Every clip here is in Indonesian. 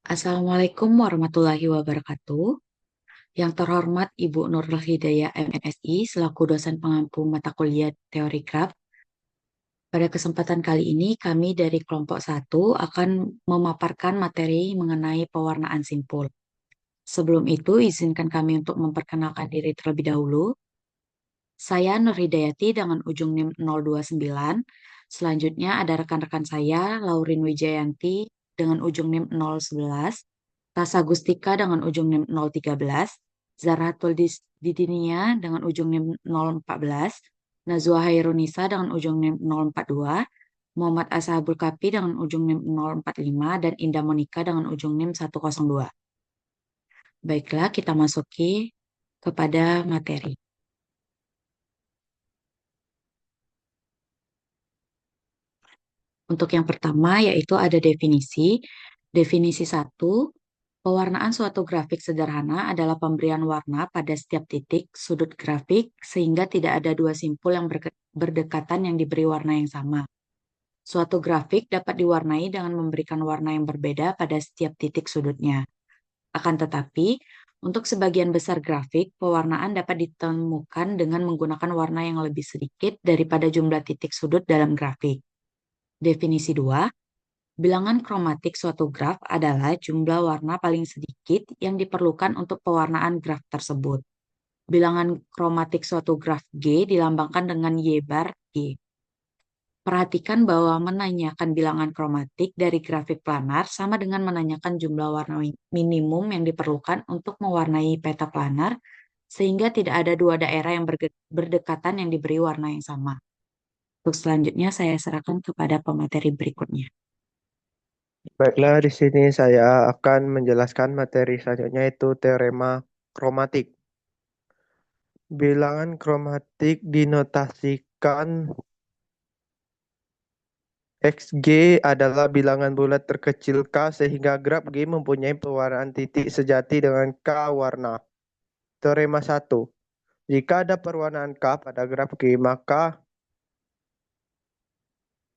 Assalamualaikum warahmatullahi wabarakatuh. Yang terhormat Ibu Nurul Hidayah MNSI selaku dosen pengampu mata kuliah Teori Graf. Pada kesempatan kali ini kami dari kelompok satu akan memaparkan materi mengenai pewarnaan simpul. Sebelum itu izinkan kami untuk memperkenalkan diri terlebih dahulu. Saya Nur Hidayati dengan ujung NIM 029. Selanjutnya ada rekan-rekan saya Laurin Wijayanti dengan ujung NIM 011. Tasa Gustika dengan ujung NIM 013, Zaratul Didinia dengan ujung NIM 014, Nazwa Hairunisa dengan ujung NIM 042, Muhammad Ashabul Kapi dengan ujung NIM 045, dan Indah Monika dengan ujung NIM 102. Baiklah, kita masuki kepada materi. Untuk yang pertama yaitu ada definisi. Definisi satu, pewarnaan suatu grafik sederhana adalah pemberian warna pada setiap titik sudut grafik sehingga tidak ada dua simpul yang berdekatan yang diberi warna yang sama. Suatu grafik dapat diwarnai dengan memberikan warna yang berbeda pada setiap titik sudutnya. Akan tetapi, untuk sebagian besar grafik, pewarnaan dapat ditemukan dengan menggunakan warna yang lebih sedikit daripada jumlah titik sudut dalam grafik. Definisi 2, bilangan kromatik suatu graf adalah jumlah warna paling sedikit yang diperlukan untuk pewarnaan graf tersebut. Bilangan kromatik suatu graf G dilambangkan dengan Y bar G. Perhatikan bahwa menanyakan bilangan kromatik dari grafik planar sama dengan menanyakan jumlah warna minimum yang diperlukan untuk mewarnai peta planar sehingga tidak ada dua daerah yang berdekatan yang diberi warna yang sama. Untuk selanjutnya saya serahkan kepada pemateri berikutnya. Baiklah, di sini saya akan menjelaskan materi selanjutnya yaitu teorema kromatik. Bilangan kromatik dinotasikan XG adalah bilangan bulat terkecil K sehingga graf G mempunyai pewarnaan titik sejati dengan K warna. Teorema 1. Jika ada perwarnaan K pada graf G, maka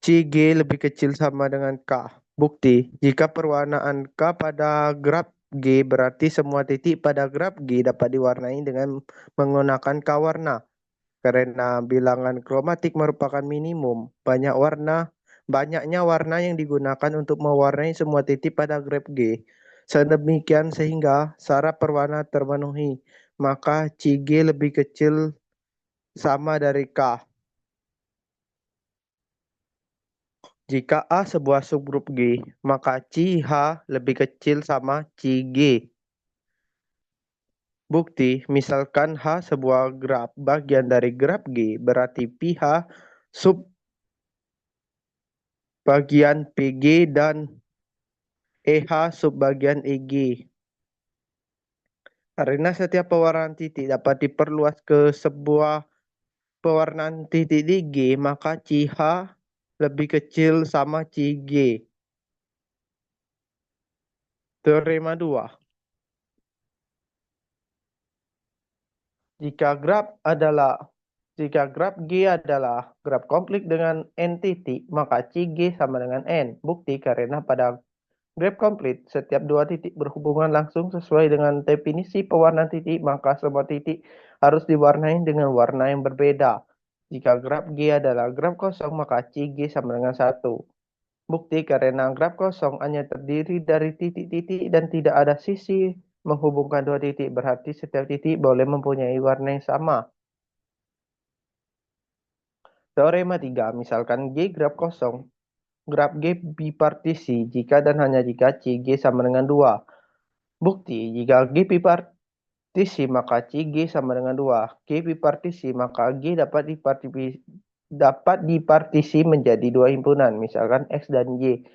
CG lebih kecil sama dengan K. Bukti, jika perwarnaan K pada graf G berarti semua titik pada graf G dapat diwarnai dengan menggunakan K warna. Karena bilangan kromatik merupakan minimum, banyaknya warna yang digunakan untuk mewarnai semua titik pada graf G. Sedemikian sehingga syarat perwarna terpenuhi, maka CG lebih kecil sama dari K. Jika A sebuah subgrup G, maka H lebih kecil sama G. Bukti, misalkan H sebuah graf bagian dari graf G, berarti H sub bagian PG dan H sub bagian EG. Karena setiap pewarnaan titik dapat diperluas ke sebuah pewarnaan titik di G, maka H lebih kecil sama G. Teorema 2. Jika jika graf G adalah graf komplit dengan n titik, maka CG sama dengan n. Bukti karena pada graf komplit, setiap dua titik berhubungan langsung sesuai dengan definisi pewarnaan titik, maka semua titik harus diwarnai dengan warna yang berbeda. Jika graf G adalah graf kosong, maka CG sama dengan 1. Bukti karena graf kosong hanya terdiri dari titik-titik dan tidak ada sisi menghubungkan dua titik, berarti setiap titik boleh mempunyai warna yang sama. Teorema 3, misalkan G graf kosong, graf G bipartisi jika dan hanya jika CG sama dengan 2. Bukti, jika G bipartisi maka CG sama dengan 2. G bipartisi maka G dapat dipartisi menjadi dua himpunan, misalkan X dan Y.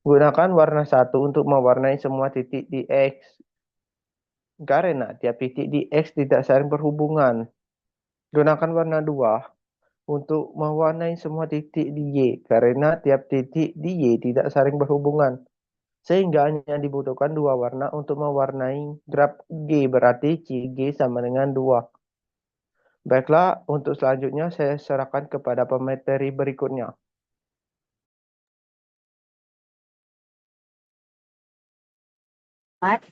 Gunakan warna 1 untuk mewarnai semua titik di X. Karena tiap titik di X tidak saling berhubungan. Gunakan warna 2 untuk mewarnai semua titik di Y, karena tiap titik di Y tidak saling berhubungan. Sehingga hanya dibutuhkan dua warna untuk mewarnai graf G, berarti CG sama dengan 2. Baiklah, untuk selanjutnya saya serahkan kepada pemateri berikutnya. 4,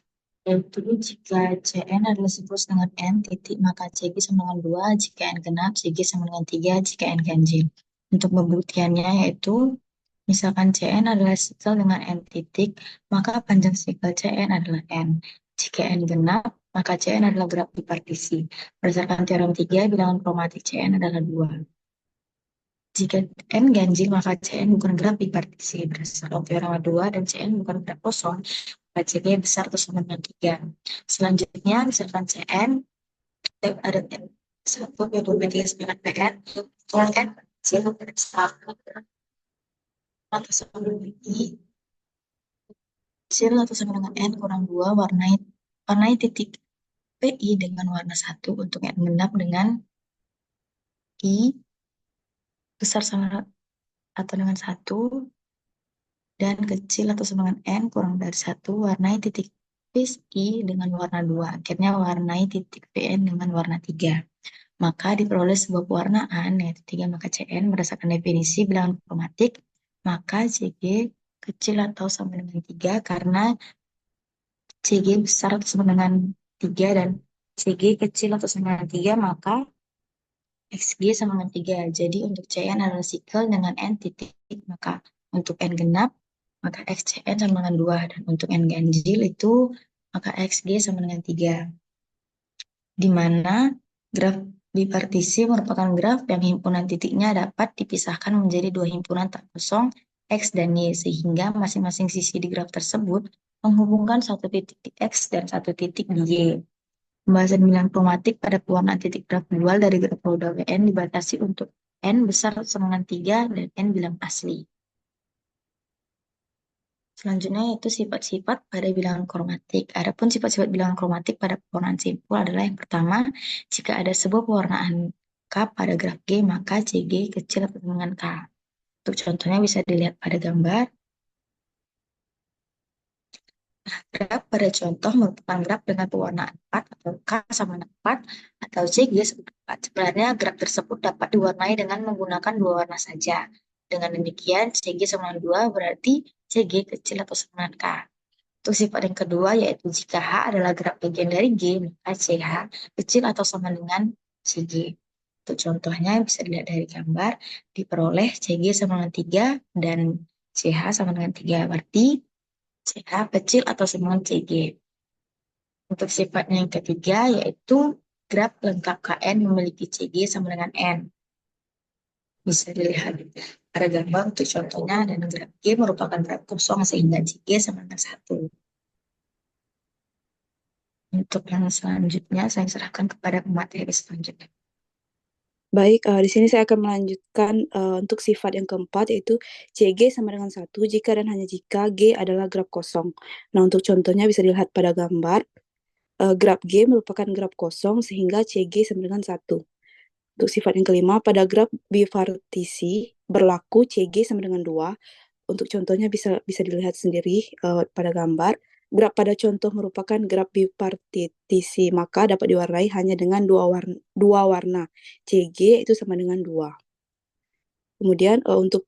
yaitu jika Cn adalah siklus dengan n titik, maka Cg sama dengan 2, jika n genap, Cg sama dengan 3, jika n ganjil. Untuk pembuktiannya yaitu, misalkan Cn adalah sikel dengan n titik, maka panjang sikel Cn adalah n. Jika n genap, maka Cn adalah graf bipartisi. Berdasarkan teorem 3, bilangan kromatik Cn adalah 2. Jika n ganjil, maka Cn bukan graf bipartisi. Berdasarkan teorem 2 dan Cn bukan graf kosong, maka Cg besar atau sama dengan 3. Selanjutnya, misalkan Cn ada n satu, yaitu P3 sembilan Pn, kalau n kecil, atau sama dengan I, kecil atau sama dengan n kurang 2, warnai titik PI dengan warna 1 untuk n genap dengan I besar sama atau dengan 1 dan kecil atau sama dengan n kurang dari 1, warnai titik PI dengan warna 2. Akhirnya warnai titik PN dengan warna 3. Maka diperoleh sebuah pewarnaan yaitu 3, maka Cn berdasarkan definisi bilangan kromatik, maka Cg kecil atau sama dengan 3 karena Cg besar atau sama dengan 3 dan Cg kecil atau sama dengan 3, maka Xg sama dengan 3. Jadi untuk Cn adalah sikel dengan n titik, maka untuk n genap, maka Xcn sama dengan 2. Dan untuk n ganjil itu, maka Xg sama dengan 3. Di mana graf bipartisi merupakan graf yang himpunan titiknya dapat dipisahkan menjadi dua himpunan tak kosong X dan Y, sehingga masing-masing sisi di graf tersebut menghubungkan satu titik di X dan satu titik di Y. Pembahasan bilangan kromatik pada pewarnaan titik graf dual dari graf roda WN dibatasi untuk N besar sama dengan 3 dan N bilang asli. Selanjutnya yaitu sifat-sifat pada bilangan kromatik. Adapun sifat-sifat bilangan kromatik pada pewarnaan simpul adalah yang pertama, jika ada sebuah pewarnaan K pada graf G, maka CG kecil atau sama dengan K. Untuk contohnya bisa dilihat pada gambar. Graf pada contoh merupakan graf dengan pewarnaan 4 atau K sama dengan 4 atau CG sama dengan 4. Sebenarnya graf tersebut dapat diwarnai dengan menggunakan dua warna saja. Dengan demikian, CG sama dengan 2 berarti CG kecil atau sama dengan K. Untuk sifat yang kedua yaitu jika H adalah graf bagian dari G, maka CH kecil atau sama dengan CG. Untuk contohnya bisa dilihat dari gambar, diperoleh CG sama dengan 3 dan CH sama dengan 3. Berarti CH kecil atau sama dengan CG. Untuk sifatnya yang ketiga yaitu graf lengkap KN memiliki CG sama dengan N. Bisa dilihat pada gambar untuk contohnya, dan graf G merupakan graf kosong sehingga CG sama dengan 1. Untuk yang selanjutnya, saya serahkan kepada pemateri selanjutnya. Baik, di sini saya akan melanjutkan untuk sifat yang keempat, yaitu CG sama dengan 1 jika dan hanya jika G adalah graf kosong. Nah, untuk contohnya bisa dilihat pada gambar. Graf G merupakan graf kosong sehingga CG sama dengan 1. Untuk sifat yang kelima, pada graf bipartisi berlaku CG sama dengan 2. Untuk contohnya bisa dilihat sendiri pada gambar. Graf pada contoh merupakan graf bipartisi, maka dapat diwarnai hanya dengan dua warna. CG itu sama dengan 2. Kemudian untuk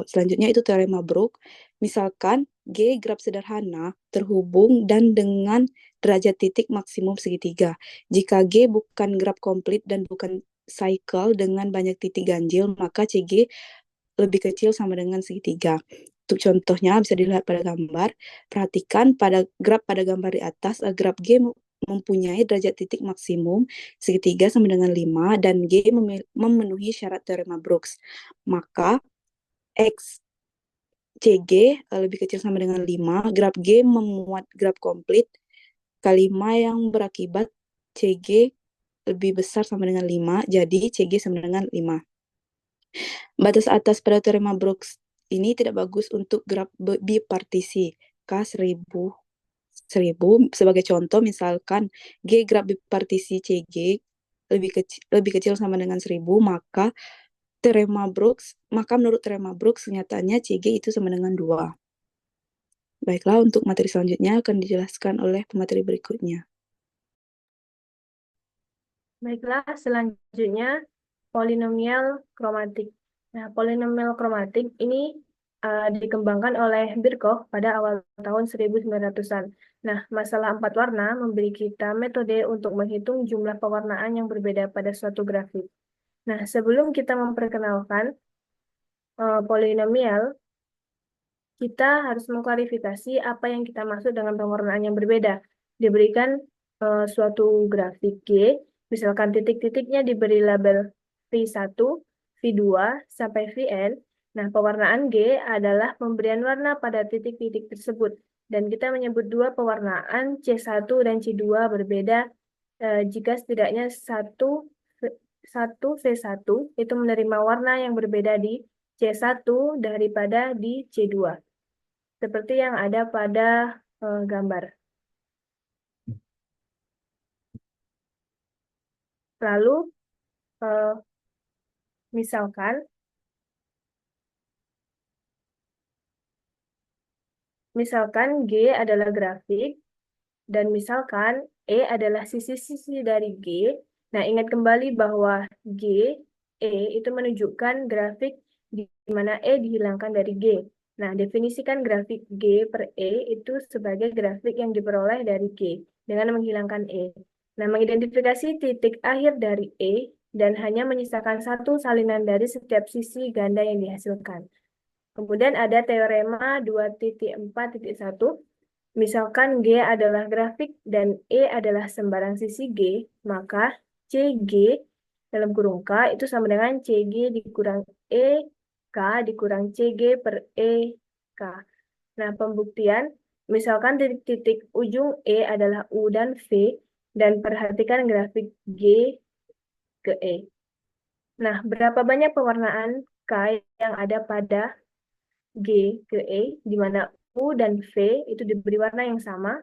selanjutnya itu teorema Brooke. Misalkan G graf sederhana terhubung dan dengan derajat titik maksimum segitiga. Jika G bukan graf komplit dan bukan cycle dengan banyak titik ganjil, maka CG lebih kecil sama dengan segitiga. Untuk contohnya bisa dilihat pada gambar. Perhatikan pada graf pada gambar di atas, graf G mempunyai derajat titik maksimum segitiga sama dengan 5 dan G memenuhi syarat teorema Brooks. Maka X CG lebih kecil sama dengan 5, graf G memuat graf komplit K5 yang berakibat CG lebih besar sama dengan 5, jadi CG sama dengan 5. Batas atas pada teorema Brooks ini tidak bagus untuk graf bipartisi K1000. Sebagai contoh, misalkan G graf bipartisi CG lebih kecil sama dengan 1000, maka menurut teorema Brooks nyatanya CG itu sama dengan 2. Baiklah, untuk materi selanjutnya akan dijelaskan oleh pemateri berikutnya. Baiklah, selanjutnya polinomial kromatik. Nah, polinomial kromatik ini dikembangkan oleh Birkhoff pada awal tahun 1900-an. Nah, masalah 4 warna memberi kita metode untuk menghitung jumlah pewarnaan yang berbeda pada suatu grafik. Nah, sebelum kita memperkenalkan polinomial, kita harus mengklarifikasi apa yang kita maksud dengan pewarnaan yang berbeda. Diberikan suatu grafik G, misalkan titik-titiknya diberi label V1, V2, sampai Vn. Nah, pewarnaan G adalah pemberian warna pada titik-titik tersebut. Dan kita menyebut dua pewarnaan C1 dan C2 berbeda jika setidaknya satu V1 itu menerima warna yang berbeda di C1 daripada di C2. Seperti yang ada pada gambar. Lalu, misalkan G adalah grafik, dan misalkan E adalah sisi-sisi dari G. Nah, ingat kembali bahwa G, E itu menunjukkan grafik di mana E dihilangkan dari G. Nah, definisikan grafik G per E itu sebagai grafik yang diperoleh dari G dengan menghilangkan E. Nah, mengidentifikasi titik akhir dari E dan hanya menyisakan satu salinan dari setiap sisi ganda yang dihasilkan. Kemudian ada teorema 2.4.1. Misalkan G adalah grafik dan E adalah sembarang sisi G, maka CG dalam kurung K itu sama dengan CG dikurang EK dikurang CG per EK. Nah, pembuktian, misalkan titik-titik ujung E adalah U dan V, dan perhatikan grafik G ke E. Nah, berapa banyak pewarnaan K yang ada pada G ke E, di mana U dan V itu diberi warna yang sama.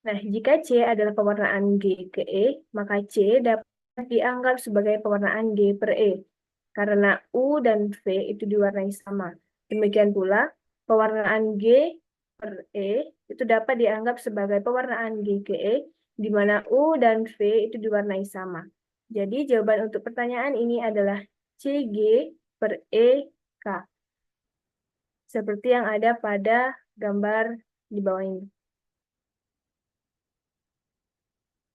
Nah, jika C adalah pewarnaan G ke E, maka C dapat dianggap sebagai pewarnaan G per E, karena U dan V itu diwarnai sama. Demikian pula, pewarnaan G per E itu dapat dianggap sebagai pewarnaan G ke E, di mana U dan V itu diwarnai sama. Jadi, jawaban untuk pertanyaan ini adalah CG per EK. Seperti yang ada pada gambar di bawah ini.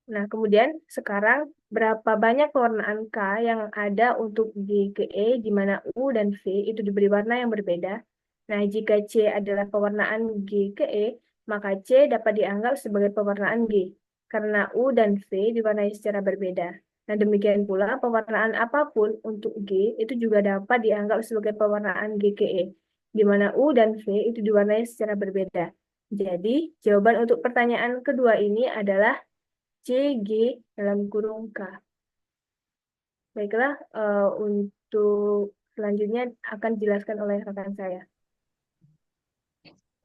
Nah, kemudian sekarang berapa banyak pewarnaan K yang ada untuk G ke E, di mana U dan V itu diberi warna yang berbeda. Nah, jika C adalah pewarnaan G ke E, maka C dapat dianggap sebagai pewarnaan G, karena U dan V diwarnai secara berbeda. Nah, demikian pula pewarnaan apapun untuk G itu juga dapat dianggap sebagai pewarnaan G ke E, di mana U dan V itu diwarnai secara berbeda. Jadi, jawaban untuk pertanyaan kedua ini adalah CG dalam kurung K. Baiklah, untuk selanjutnya akan dijelaskan oleh rekan saya.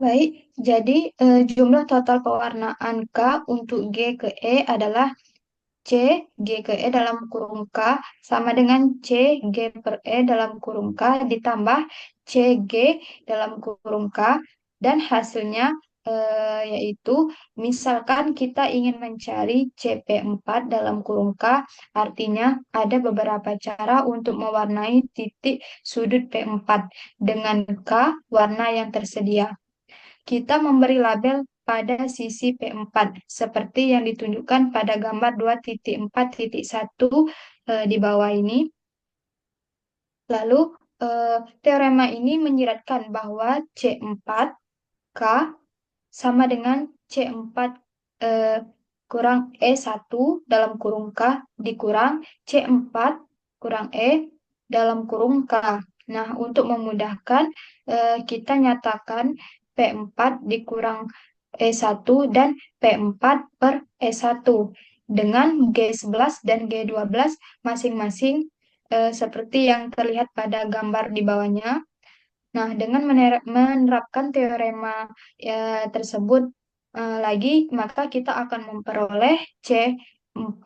Baik, jadi jumlah total pewarnaan K untuk G ke E adalah C G ke E dalam kurung K sama dengan C G per E dalam kurung K ditambah C G dalam kurung K, dan hasilnya yaitu misalkan kita ingin mencari CP4 dalam kurung K, artinya ada beberapa cara untuk mewarnai titik sudut P4 dengan K warna yang tersedia. Kita memberi label pada sisi P4 seperti yang ditunjukkan pada gambar 2.4.1 di bawah ini. Lalu teorema ini menyiratkan bahwa C4K sama dengan C4 kurang E1 dalam kurung K dikurang C4 kurang E dalam kurung K. Nah, untuk memudahkan kita nyatakan P4 dikurang E1 dan P4 per E1 dengan G11 dan G12 masing-masing seperti yang terlihat pada gambar di bawahnya. Nah, dengan menerapkan teorema tersebut lagi, maka kita akan memperoleh C4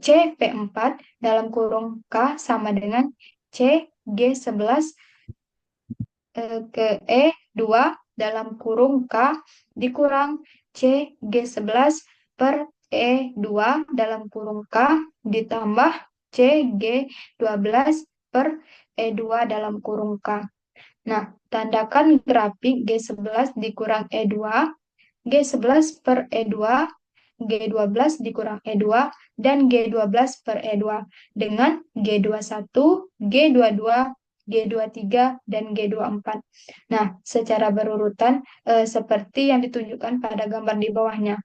CP4 dalam kurung K sama dengan CG11 ke E2 dalam kurung K dikurang CG11 per E2 dalam kurung K ditambah CG12 per E2 dalam kurung K. Nah, tandakan grafik G11 dikurang E2, G11 per E2, G12 dikurang E2, dan G12 per E2 dengan G21, G22, G23, dan G24. Nah, secara berurutan seperti yang ditunjukkan pada gambar di bawahnya.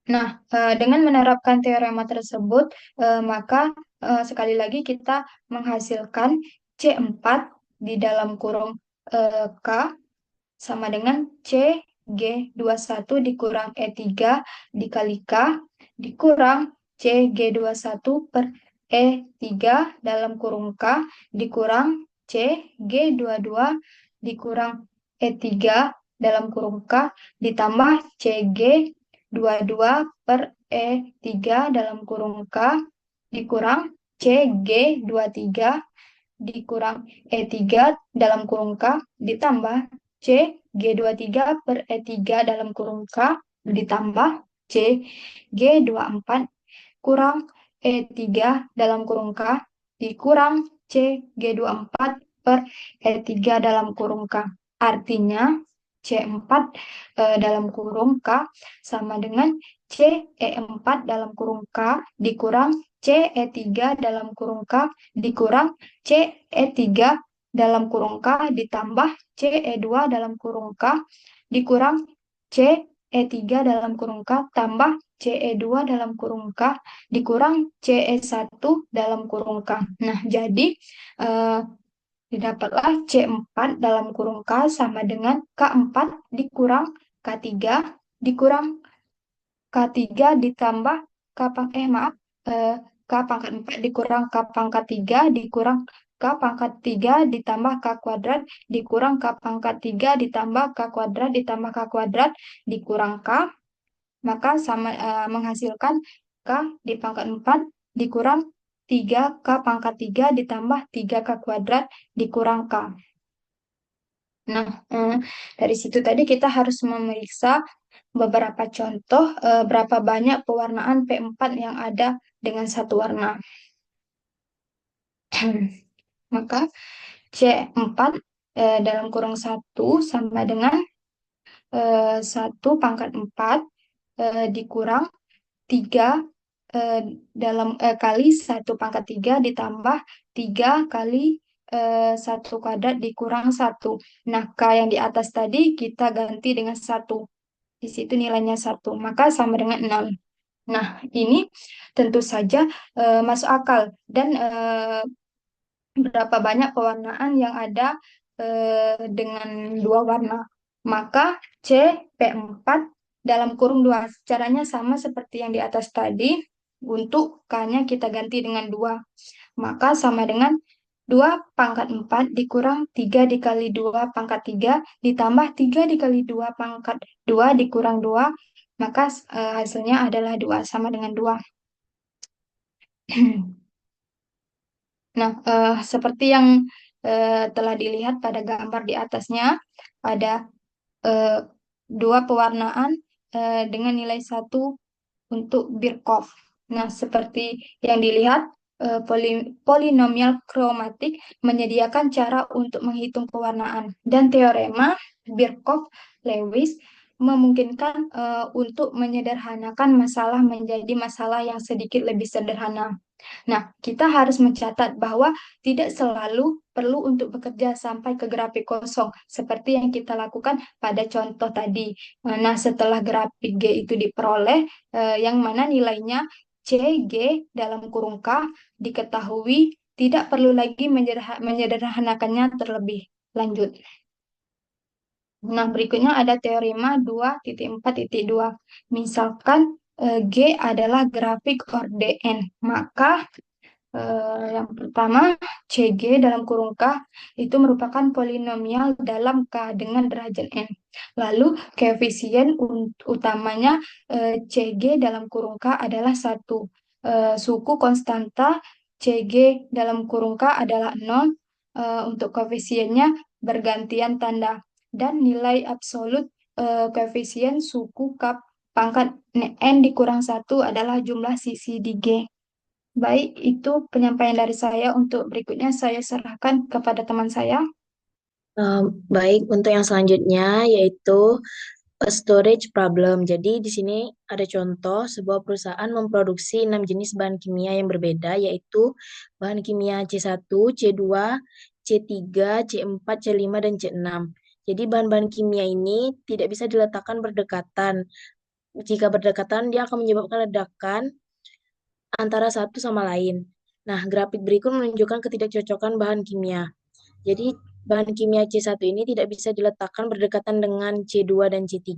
Nah, dengan menerapkan teorema tersebut, maka sekali lagi kita menghasilkan C4 di dalam kurung K sama dengan CG21 dikurang E3 dikali K dikurang CG21 per E3 dalam kurung K dikurang CG22 dikurang E3 dalam kurung K ditambah CG22 per E3 dalam kurung K dikurang CG23 dikurang E3 dalam kurung K ditambah C G23 per E3 dalam kurung K ditambah C G24 kurang E3 dalam kurung K dikurang C G24 per E3 dalam kurung K. Artinya C4 dalam kurung K sama dengan CE4 dalam kurung K dikurang CE3 dalam kurung K dikurang CE3 dalam kurung K ditambah CE2 dalam kurung K dikurang CE3 dalam kurung K tambah CE2 dalam kurung K dikurang CE1 dalam kurung K. Nah, jadi didapatlah C4 dalam kurung K sama dengan K4 dikurang K3 dikurang K3 ditambah K pangkat 4 dikurang K pangkat 3 dikurang K pangkat 3 ditambah K kuadrat dikurang K pangkat 3 ditambah K kuadrat ditambah K kuadrat dikurang K, maka sama menghasilkan K di pangkat 4 dikurang 3K pangkat 3 ditambah 3K kuadrat dikurang K. Nah, dari situ tadi kita harus memeriksa beberapa contoh berapa banyak pewarnaan P4 yang ada dengan satu warna. Maka C4 dalam kurung 1 sama dengan 1 pangkat 4 dikurang 3 kali 1 pangkat 3 ditambah 3 kali 1 kuadrat dikurang 1. Nah, K yang di atas tadi kita ganti dengan 1. Di situ nilainya 1, maka sama dengan 0. Nah, ini tentu saja masuk akal dan berapa banyak pewarnaan yang ada dengan dua warna. Maka CP4 dalam kurung 2. Caranya sama seperti yang di atas tadi. Untuk K-nya kita ganti dengan 2. Maka sama dengan 2 pangkat 4 dikurang 3 dikali 2 pangkat 3 ditambah 3 dikali 2 pangkat 2 dikurang 2. Maka hasilnya adalah 2 sama dengan 2. Nah, seperti yang telah dilihat pada gambar di atasnya, ada dua pewarnaan dengan nilai 1 untuk Birkhoff. Nah, seperti yang dilihat, polinomial kromatik menyediakan cara untuk menghitung pewarnaan. Dan teorema Birkhoff-Lewis memungkinkan untuk menyederhanakan masalah menjadi masalah yang sedikit lebih sederhana. Nah, kita harus mencatat bahwa tidak selalu perlu untuk bekerja sampai ke grafik kosong, seperti yang kita lakukan pada contoh tadi. Nah, setelah grafik G itu diperoleh, yang mana nilainya CG dalam kurung K diketahui, tidak perlu lagi menyederhanakannya terlebih lanjut. Nah, berikutnya ada teorema 2.4.2. Misalkan G adalah grafik orden, maka yang pertama CG dalam kurung K itu merupakan polinomial dalam K dengan derajat N. Lalu koefisien utamanya CG dalam kurung K adalah 1. Suku konstanta CG dalam kurung K adalah 0. Untuk koefisiennya bergantian tanda. Dan nilai absolut koefisien suku K pangkat N dikurang 1 adalah jumlah sisi di G. Baik, itu penyampaian dari saya. Untuk berikutnya saya serahkan kepada teman saya. Baik, untuk yang selanjutnya yaitu a storage problem. Jadi di sini ada contoh sebuah perusahaan memproduksi 6 jenis bahan kimia yang berbeda, yaitu bahan kimia C1, C2, C3, C4, C5, dan C6. Jadi bahan-bahan kimia ini tidak bisa diletakkan berdekatan. Jika berdekatan, dia akan menyebabkan ledakan antara satu sama lain. Nah, grafik berikut menunjukkan ketidakcocokan bahan kimia. Jadi bahan kimia C1 ini tidak bisa diletakkan berdekatan dengan C2 dan C3.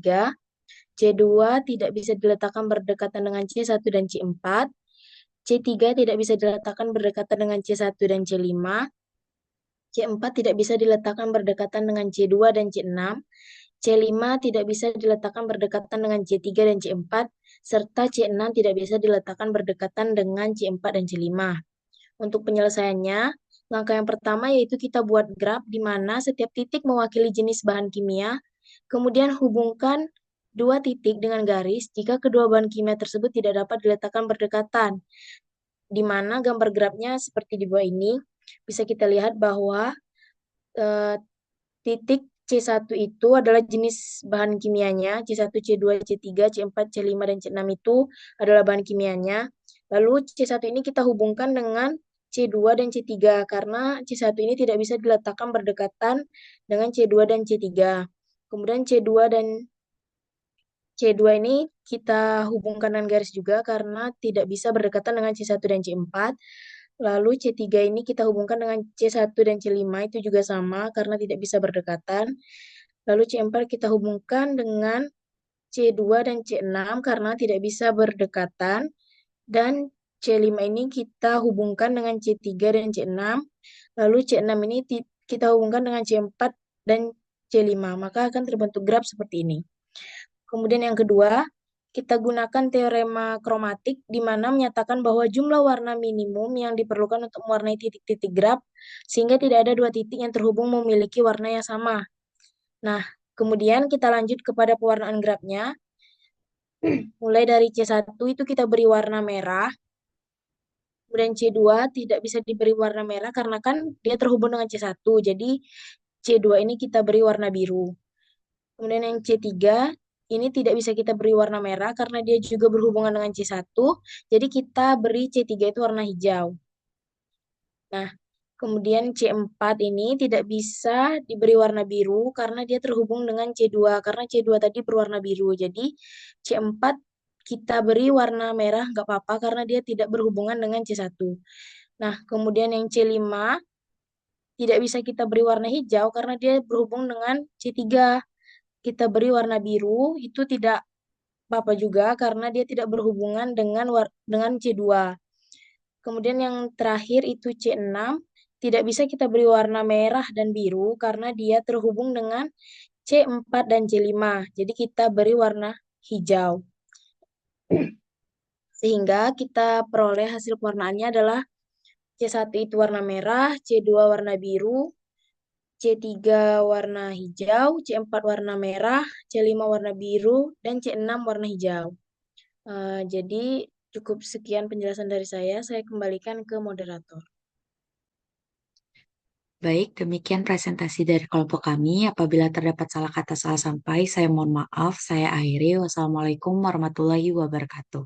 C2 tidak bisa diletakkan berdekatan dengan C1 dan C4. C3 tidak bisa diletakkan berdekatan dengan C1 dan C5. C4 tidak bisa diletakkan berdekatan dengan C2 dan C6. C5 tidak bisa diletakkan berdekatan dengan C3 dan C4, serta C6 tidak bisa diletakkan berdekatan dengan C4 dan C5. Untuk penyelesaiannya, langkah yang pertama yaitu kita buat graf di mana setiap titik mewakili jenis bahan kimia, kemudian hubungkan dua titik dengan garis jika kedua bahan kimia tersebut tidak dapat diletakkan berdekatan. Di mana gambar grafnya seperti di bawah ini, bisa kita lihat bahwa titik C1 itu adalah jenis bahan kimianya, C1, C2, C3, C4, C5, dan C6 itu adalah bahan kimianya. Lalu C1 ini kita hubungkan dengan C2 dan C3 karena C1 ini tidak bisa diletakkan berdekatan dengan C2 dan C3. Kemudian C2 ini kita hubungkan dengan garis juga karena tidak bisa berdekatan dengan C1 dan C4. Lalu C3 ini kita hubungkan dengan C1 dan C5 itu juga sama karena tidak bisa berdekatan. Lalu C4 kita hubungkan dengan C2 dan C6 karena tidak bisa berdekatan. Dan C5 ini kita hubungkan dengan C3 dan C6. Lalu C6 ini kita hubungkan dengan C4 dan C5. Maka akan terbentuk graf seperti ini. Kemudian yang kedua, kita gunakan teorema kromatik di mana menyatakan bahwa jumlah warna minimum yang diperlukan untuk mewarnai titik-titik graf sehingga tidak ada dua titik yang terhubung memiliki warna yang sama. Nah, kemudian kita lanjut kepada pewarnaan grafnya. Mulai dari C1 itu kita beri warna merah. Kemudian C2 tidak bisa diberi warna merah karena kan dia terhubung dengan C1. Jadi C2 ini kita beri warna biru. Kemudian yang C3 ini tidak bisa kita beri warna merah karena dia juga berhubungan dengan C1. Jadi kita beri C3 itu warna hijau. Nah, kemudian C4 ini tidak bisa diberi warna biru karena dia terhubung dengan C2. Karena C2 tadi berwarna biru. Jadi C4 kita beri warna merah nggak apa-apa karena dia tidak berhubungan dengan C1. Nah, kemudian yang C5 tidak bisa kita beri warna hijau karena dia berhubung dengan C3. Kita beri warna biru itu tidak apa-apa juga karena dia tidak berhubungan dengan C2. Kemudian yang terakhir itu C6 tidak bisa kita beri warna merah dan biru karena dia terhubung dengan C4 dan C5. Jadi kita beri warna hijau. Sehingga kita peroleh hasil pewarnaannya adalah C1 itu warna merah, C2 warna biru, C3 warna hijau, C4 warna merah, C5 warna biru, dan C6 warna hijau. Jadi cukup sekian penjelasan dari saya kembalikan ke moderator. Baik, demikian presentasi dari kelompok kami. Apabila terdapat salah kata salah sampai, saya mohon maaf. Saya akhiri. Wassalamualaikum warahmatullahi wabarakatuh.